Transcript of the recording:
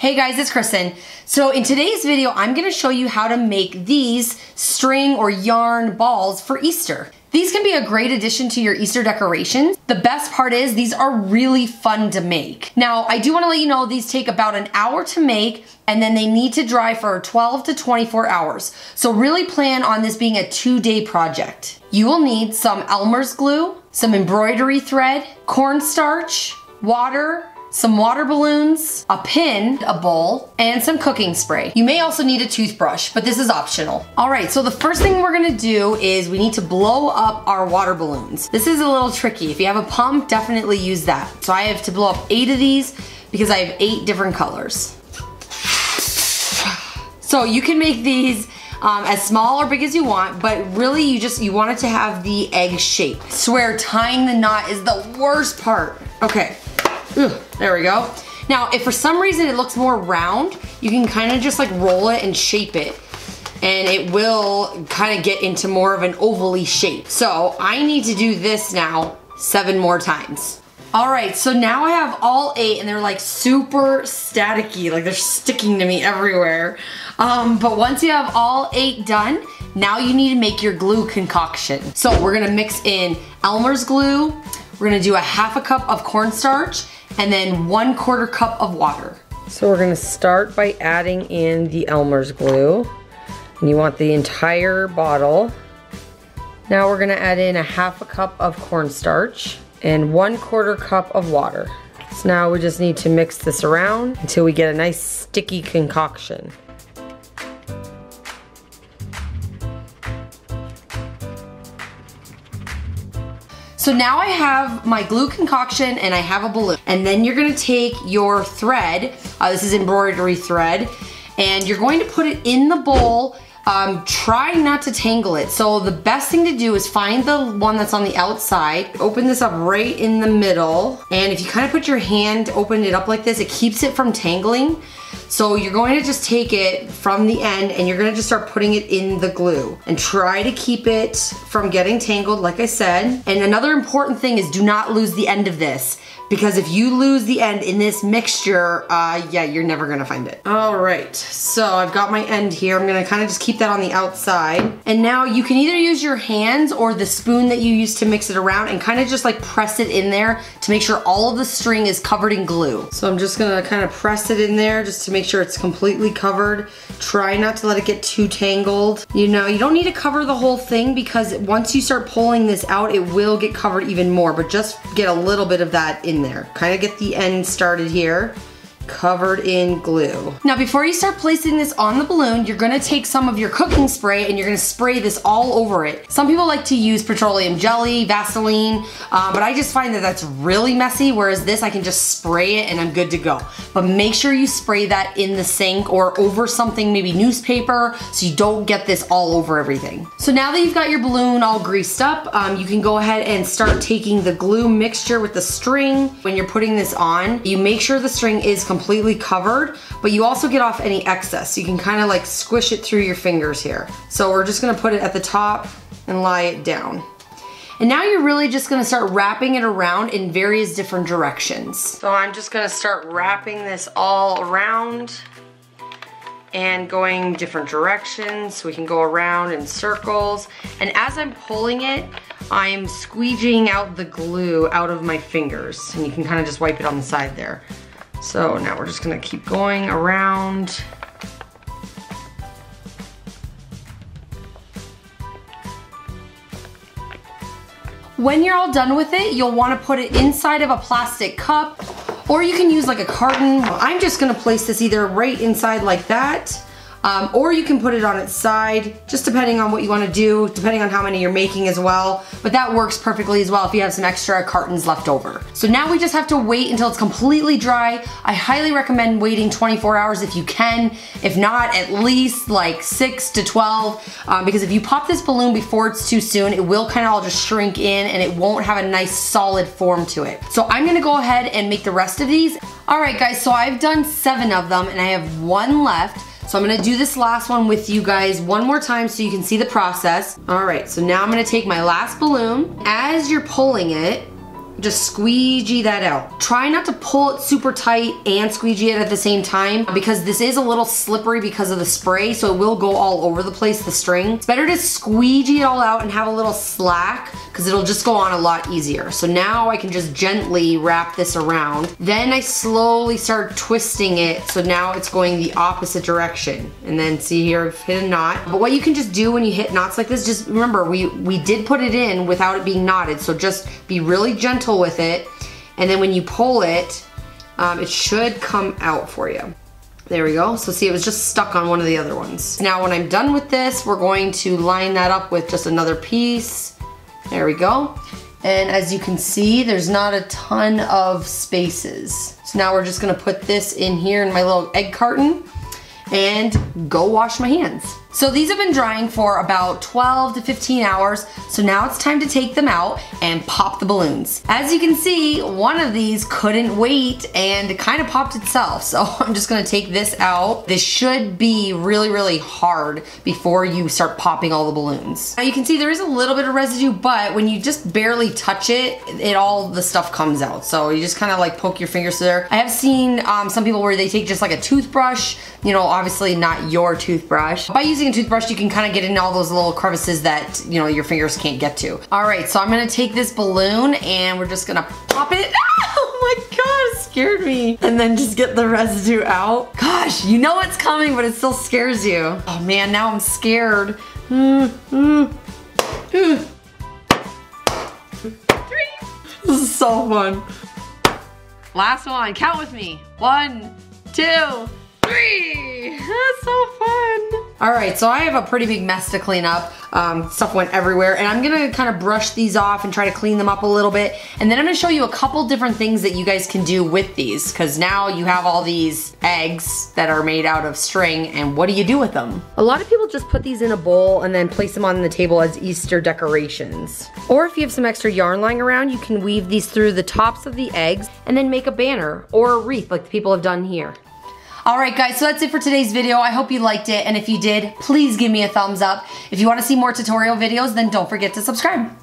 Hey guys, it's Kristin. So in today's video, I'm gonna show you how to make these string or yarn balls for Easter. These can be a great addition to your Easter decorations. The best part is these are really fun to make. Now, I do wanna let you know these take about an hour to make, and then they need to dry for 12 to 24 hours. So really plan on this being a 2-day project. You will need some Elmer's glue, some embroidery thread, cornstarch, water, some water balloons, a pin, a bowl, and some cooking spray. You may also need a toothbrush, but this is optional. All right, so the first thing we're gonna do is we need to blow up our water balloons. This is a little tricky. If you have a pump, definitely use that. So I have to blow up 8 of these because I have 8 different colors. So you can make these as small or big as you want, but really you want it to have the egg shape. I swear tying the knot is the worst part. Okay. There we go. Now, if for some reason it looks more round, you can kind of just like roll it and shape it, and it will kind of get into more of an ovally shape. So I need to do this now 7 more times. All right, so now I have all 8 and they're like super staticky, like they're sticking to me everywhere. But once you have all 8 done, now you need to make your glue concoction. So we're gonna mix in Elmer's glue, we're gonna do a 1/2 cup of cornstarch, and then 1/4 cup of water. So we're gonna start by adding in the Elmer's glue. And you want the entire bottle. Now we're gonna add in a 1/2 cup of cornstarch and 1/4 cup of water. So now we just need to mix this around until we get a nice sticky concoction. So now I have my glue concoction and I have a balloon. And then you're gonna take your thread, this is embroidery thread, and you're going to put it in the bowl. Try not to tangle it. So the best thing to do is find the one that's on the outside, open this up right in the middle, and if you kind of put your hand, open it up like this, it keeps it from tangling. So you're going to just take it from the end and you're gonna just start putting it in the glue and try to keep it from getting tangled, like I said. And another important thing is do not lose the end of this, because if you lose the end in this mixture, yeah, you're never gonna find it. All right, so I've got my end here. I'm gonna kind of just keep that on the outside. And now you can either use your hands or the spoon that you use to mix it around and kind of just like press it in there to make sure all of the string is covered in glue. So I'm just gonna kind of press it in there just to make sure it's completely covered. Try not to let it get too tangled. You know, you don't need to cover the whole thing because once you start pulling this out, it will get covered even more, but just get a little bit of that in there. Kind of get the end started here, covered in glue. Now before you start placing this on the balloon, you're gonna take some of your cooking spray and you're gonna spray this all over it. Some people like to use petroleum jelly, Vaseline, but I just find that that's really messy, whereas this I can just spray it and I'm good to go. But make sure you spray that in the sink or over something, maybe newspaper, so you don't get this all over everything. So now that you've got your balloon all greased up, you can go ahead and start taking the glue mixture with the string. When you're putting this on, you make sure the string is completely covered, but you also get off any excess. You can kind of like squish it through your fingers here. So we're just gonna put it at the top and lie it down. And now you're really just gonna start wrapping it around in various different directions. So I'm just gonna start wrapping this all around and going different directions so we can go around in circles. And as I'm pulling it, I'm squeegeeing out the glue out of my fingers. And you can kind of just wipe it on the side there. So now we're just gonna keep going around. When you're all done with it, you'll wanna put it inside of a plastic cup, or you can use like a carton. I'm just gonna place this either right inside like that, or you can put it on its side, just depending on what you wanna do, depending on how many you're making as well. But that works perfectly as well if you have some extra cartons left over. So now we just have to wait until it's completely dry. I highly recommend waiting 24 hours if you can. If not, at least like 6 to 12, because if you pop this balloon before it's too soon, it will kind of all just shrink in and it won't have a nice solid form to it. So I'm gonna go ahead and make the rest of these. All right guys, so I've done 7 of them and I have 1 left. So I'm gonna do this last one with you guys one more time so you can see the process. All right, so now I'm gonna take my last balloon. As you're pulling it, just squeegee that out. Try not to pull it super tight and squeegee it at the same time because this is a little slippery because of the spray, so it will go all over the place, the string. It's better to squeegee it all out and have a little slack because it'll just go on a lot easier. So now I can just gently wrap this around. Then I slowly start twisting it, so now it's going the opposite direction. And then see here, I've hit a knot. But what you can just do when you hit knots like this, just remember, we did put it in without it being knotted, so just be really gentle with it. And then when you pull it, it should come out for you. There we go. So see, it was just stuck on one of the other ones. Now when I'm done with this, we're going to line that up with just another piece. There we go. And as you can see, there's not a ton of spaces. So now we're just gonna put this in here in my little egg carton and go wash my hands. So these have been drying for about 12 to 15 hours, so now it's time to take them out and pop the balloons. As you can see, one of these couldn't wait and it kind of popped itself, so I'm just gonna take this out. This should be really, really hard before you start popping all the balloons. Now you can see there is a little bit of residue, but when you just barely touch it, all the stuff comes out. So you just kind of like poke your fingers through there. I have seen some people where they take just like a toothbrush, you know, obviously not your toothbrush. By using a toothbrush, you can kind of get in all those little crevices that, you know, your fingers can't get to. All right, so I'm gonna take this balloon and we're just gonna pop it. Oh my God, it scared me. And then just get the residue out. Gosh, you know it's coming, but it still scares you. Oh man, now I'm scared. 3. This is so fun. Last one, count with me. 1, 2, 3. That's so fun. All right, so I have a pretty big mess to clean up. Stuff went everywhere, and I'm gonna kind of brush these off and try to clean them up a little bit. And then I'm gonna show you a couple different things that you guys can do with these, because now you have all these eggs that are made out of string, and what do you do with them? A lot of people just put these in a bowl and then place them on the table as Easter decorations. Or if you have some extra yarn lying around, you can weave these through the tops of the eggs and then make a banner or a wreath like the people have done here. Alright guys, so that's it for today's video. I hope you liked it, and if you did, please give me a thumbs up. If you want to see more tutorial videos, then don't forget to subscribe.